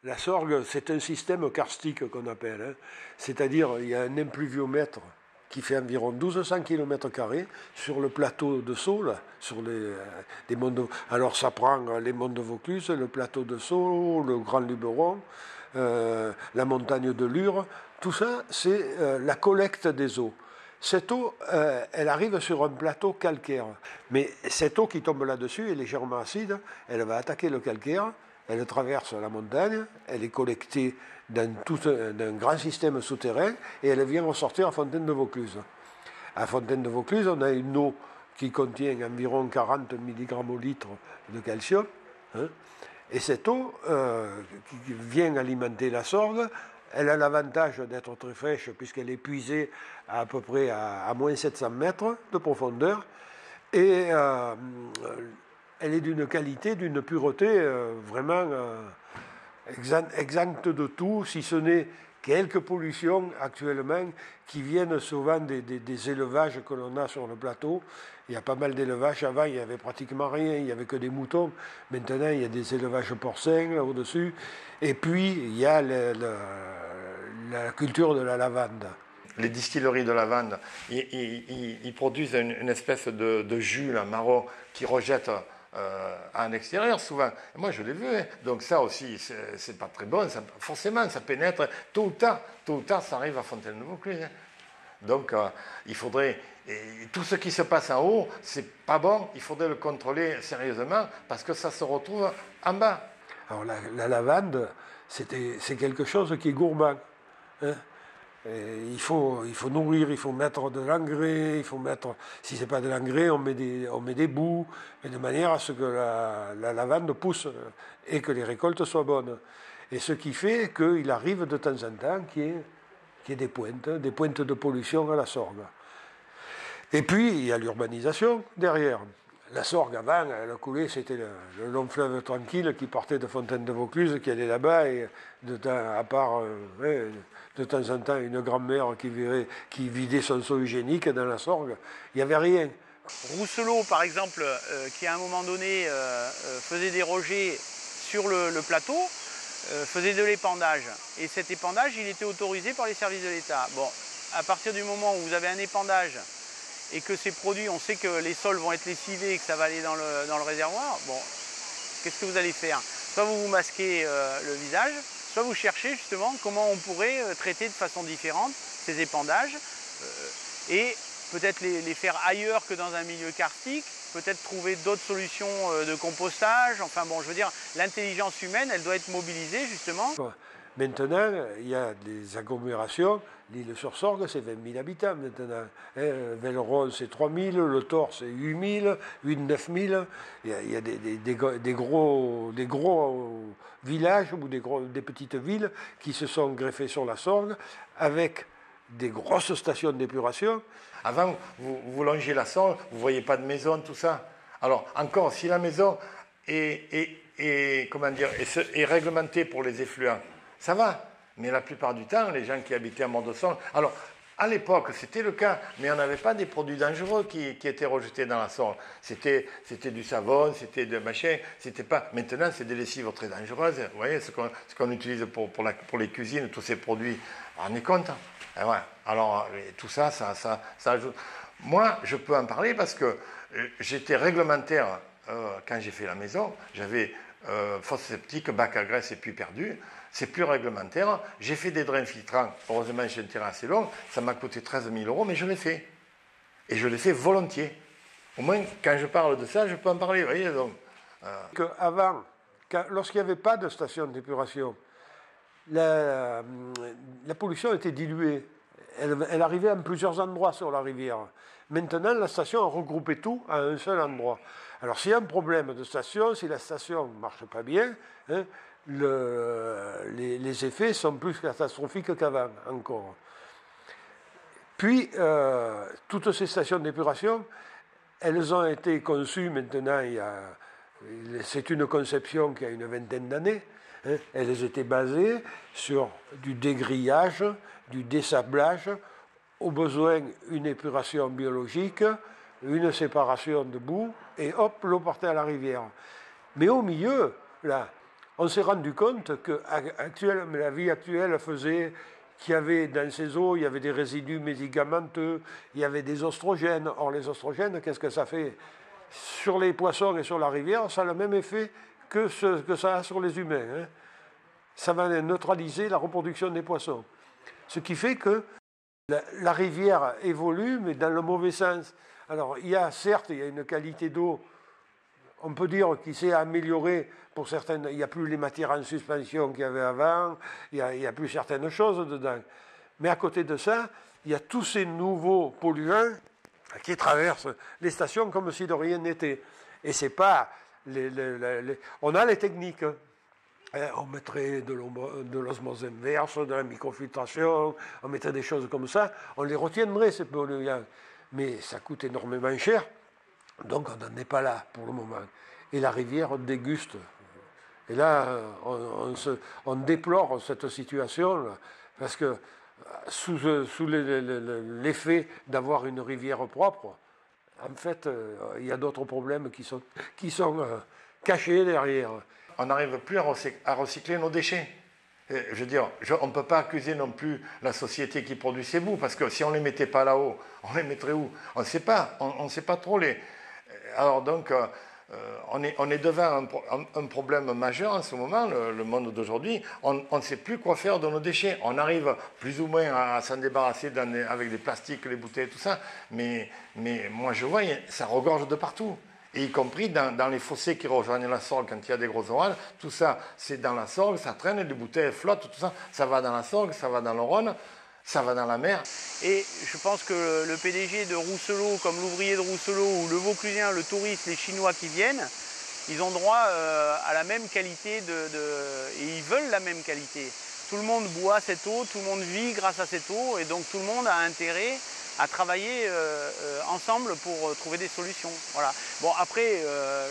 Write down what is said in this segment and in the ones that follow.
La Sorgue, c'est un système karstique qu'on appelle. Hein. C'est-à-dire, il y a un impluviomètre qui fait environ 1200 km² sur le plateau de Sceaux, là, sur les monts de... Alors, ça prend les monts de Vaucluse, le plateau de Sceaux, le Grand Luberon, la montagne de Lure. Tout ça, c'est la collecte des eaux. Cette eau, elle arrive sur un plateau calcaire. Mais cette eau qui tombe là-dessus est légèrement acide, elle va attaquer le calcaire, elle traverse la montagne, elle est collectée dans un grand système souterrain et elle vient ressortir à Fontaine de Vaucluse. À Fontaine de Vaucluse, on a une eau qui contient environ 40 mg au litre de calcium. Hein, et cette eau qui vient alimenter la Sorgue, elle a l'avantage d'être très fraîche puisqu'elle est puisée à peu près à moins 700 mètres de profondeur. Et elle est d'une qualité, d'une pureté vraiment exempte de tout, si ce n'est quelques pollutions actuellement qui viennent souvent des élevages que l'on a sur le plateau. Il y a pas mal d'élevages. Avant, il n'y avait pratiquement rien, il n'y avait que des moutons. Maintenant, il y a des élevages porcins là, au-dessus. Et puis, il y a la culture de la lavande. Les distilleries de lavande, ils produisent une espèce de jus là, marron qui rejette à l'extérieur souvent. Moi, je l'ai vu. Hein. Donc ça aussi, c'est pas très bon. Ça, forcément, ça pénètre. Tôt ou tard, ça arrive à Fontaine de Vaucluse. Hein. Donc, il faudrait... Et tout ce qui se passe en haut, c'est pas bon. Il faudrait le contrôler sérieusement parce que ça se retrouve en bas. Alors, la lavande, c'est quelque chose qui est gourmand. Hein. Il faut nourrir, il faut mettre de l'engrais, il faut mettre, si c'est pas de l'engrais, on met des boues, mais de manière à ce que la lavande pousse et que les récoltes soient bonnes. Et ce qui fait qu'il arrive de temps en temps qu'il y ait des pointes de pollution à la Sorgue. Et puis, il y a l'urbanisation derrière. La Sorgue, avant, elle coulait, c'était le long fleuve tranquille qui partait de Fontaine de Vaucluse, qui allait là-bas, et de temps en temps, une grand-mère qui vidait son seau hygiénique dans la Sorgue. Il n'y avait rien. Rousselot, par exemple, qui à un moment donné faisait des rejets sur le plateau, faisait de l'épandage. Et cet épandage, il était autorisé par les services de l'État. Bon, à partir du moment où vous avez un épandage et que ces produits, on sait que les sols vont être lessivés et que ça va aller dans le réservoir, bon, qu'est-ce que vous allez faire? Soit vous masquez le visage, soit vous cherchez justement comment on pourrait traiter de façon différente ces épandages et peut-être les faire ailleurs que dans un milieu karstique, peut-être trouver d'autres solutions de compostage. Enfin bon, je veux dire, l'intelligence humaine, elle doit être mobilisée justement. Maintenant, il y a des agglomérations. L'île-sur-Sorgue, c'est 20 000 habitants maintenant. Velleron, c'est 3 000. Le Thor, c'est 8 000, 9 000. Il y a des gros villages ou des petites villes qui se sont greffées sur la Sorgue avec des grosses stations d'épuration. Avant, vous longez la Sorgue, vous ne voyez pas de maison, tout ça. Alors, encore, si la maison est réglementée pour les effluents, ça va. Mais la plupart du temps, les gens qui habitaient à Mont-de-Sorgue... Alors, à l'époque, c'était le cas, mais on n'avait pas des produits dangereux qui étaient rejetés dans la Sorgue. C'était du savon, c'était de machin, c'était pas... Maintenant, c'est des lessives très dangereuses. Vous voyez, ce qu'on utilise pour les cuisines, tous ces produits, on est compte. Et ouais. Alors, tout ça, ça ajoute... Moi, je peux en parler parce que j'étais réglementaire quand j'ai fait la maison. J'avais fosse septique, bac à graisse et puits perdu. C'est plus réglementaire. J'ai fait des drains filtrants. Heureusement, j'ai un terrain assez long. Ça m'a coûté 13 000 €, mais je l'ai fait. Et je l'ai fait volontiers. Au moins, quand je parle de ça, je peux en parler. Vous voyez, donc. Avant, lorsqu'il n'y avait pas de station d'épuration, la pollution était diluée. Elle arrivait à plusieurs endroits sur la rivière. Maintenant, la station a regroupé tout à un seul endroit. Alors, s'il y a un problème de station, si la station ne marche pas bien, hein, les effets sont plus catastrophiques qu'avant, encore. Puis, toutes ces stations d'épuration, elles ont été conçues maintenant, c'est une conception qui a une vingtaine d'années. Hein, elles étaient basées sur du dégrillage, du dessablage, au besoin une épuration biologique, une séparation de boue, et hop, l'eau partait à la rivière. Mais au milieu, là, on s'est rendu compte que la vie actuelle faisait qu'il y avait dans ces eaux, il y avait des résidus médicamenteux, il y avait des oestrogènes. Or, les oestrogènes, qu'est-ce que ça fait? Sur les poissons et sur la rivière, ça a le même effet que ça a sur les humains. Hein. Ça va neutraliser la reproduction des poissons. Ce qui fait que la rivière évolue, mais dans le mauvais sens. Alors, certes, il y a une qualité d'eau, on peut dire, qui s'est améliorée pour certaines. Il n'y a plus les matières en suspension qu'il y avait avant, il n'y a plus certaines choses dedans. Mais à côté de ça, il y a tous ces nouveaux polluants qui traversent les stations comme si de rien n'était. Et c'est pas. On a les techniques. On mettrait de l'osmose inverse, de la microfiltration, on mettrait des choses comme ça, on les retiendrait, ces polluants. Mais ça coûte énormément cher, donc on n'en est pas là pour le moment. Et la rivière déguste. Et là, on déplore cette situation, là, parce que sous l'effet d'avoir une rivière propre, en fait, il y a d'autres problèmes qui sont cachés derrière. On n'arrive plus à recycler nos déchets. Je veux dire, on ne peut pas accuser non plus la société qui produit ces boues, parce que si on ne les mettait pas là-haut, on les mettrait où? On ne sait pas, on ne sait pas trop les... Alors donc, on est devant un problème majeur en ce moment, le monde d'aujourd'hui. On ne sait plus quoi faire de nos déchets. On arrive plus ou moins à s'en débarrasser avec les plastiques, les bouteilles, tout ça, mais moi je vois, ça regorge de partout. Et y compris dans les fossés qui rejoignent la Sorgue quand il y a des gros orages, tout ça, c'est dans la Sorgue, ça traîne, les bouteilles flottent, tout ça, ça va dans la Sorgue, ça va dans le Rhône, ça va dans la mer. Et je pense que le PDG de Rousselot, comme l'ouvrier de Rousselot, ou le Vauclusien, le touriste, les Chinois qui viennent, ils ont droit à la même qualité et ils veulent la même qualité. Tout le monde boit cette eau, tout le monde vit grâce à cette eau, et donc tout le monde a intérêt à travailler ensemble pour trouver des solutions. Voilà. Bon, après,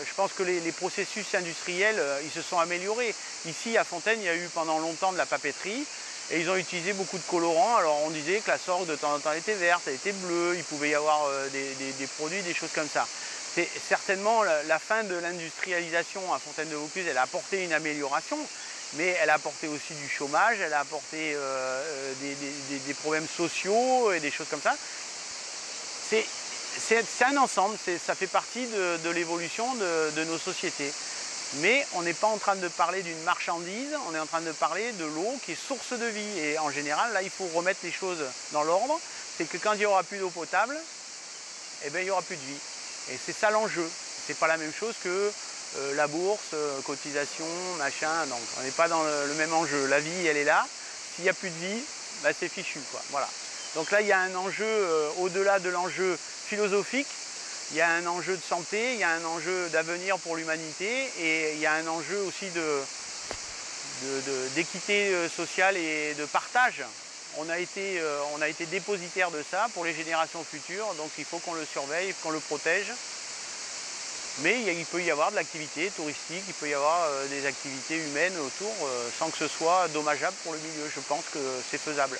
je pense que les processus industriels, ils se sont améliorés. Ici, à Fontaine, il y a eu pendant longtemps de la papeterie, et ils ont utilisé beaucoup de colorants. Alors, on disait que la Sorgue, de temps en temps, elle était verte, elle était bleue, il pouvait y avoir des produits, des choses comme ça. C'est certainement la fin de l'industrialisation à Fontaine de Vaucluse, elle a apporté une amélioration, mais elle a apporté aussi du chômage, elle a apporté des problèmes sociaux et des choses comme ça. C'est un ensemble, ça fait partie de l'évolution de nos sociétés. Mais on n'est pas en train de parler d'une marchandise, on est en train de parler de l'eau qui est source de vie. Et en général, là, il faut remettre les choses dans l'ordre. C'est que quand il n'y aura plus d'eau potable, eh bien, il n'y aura plus de vie. Et c'est ça l'enjeu. C'est pas la même chose que la bourse, cotisation, machin. Donc, on n'est pas dans le même enjeu. La vie, elle est là. S'il n'y a plus de vie, bah, c'est fichu, quoi. Voilà. Donc là, il y a un enjeu, au-delà de l'enjeu philosophique, il y a un enjeu de santé, il y a un enjeu d'avenir pour l'humanité et il y a un enjeu aussi d'équité sociale et de partage. On a été dépositaire de ça pour les générations futures, donc il faut qu'on le surveille, qu'on le protège. Mais il peut y avoir de l'activité touristique, il peut y avoir des activités humaines autour sans que ce soit dommageable pour le milieu. Je pense que c'est faisable.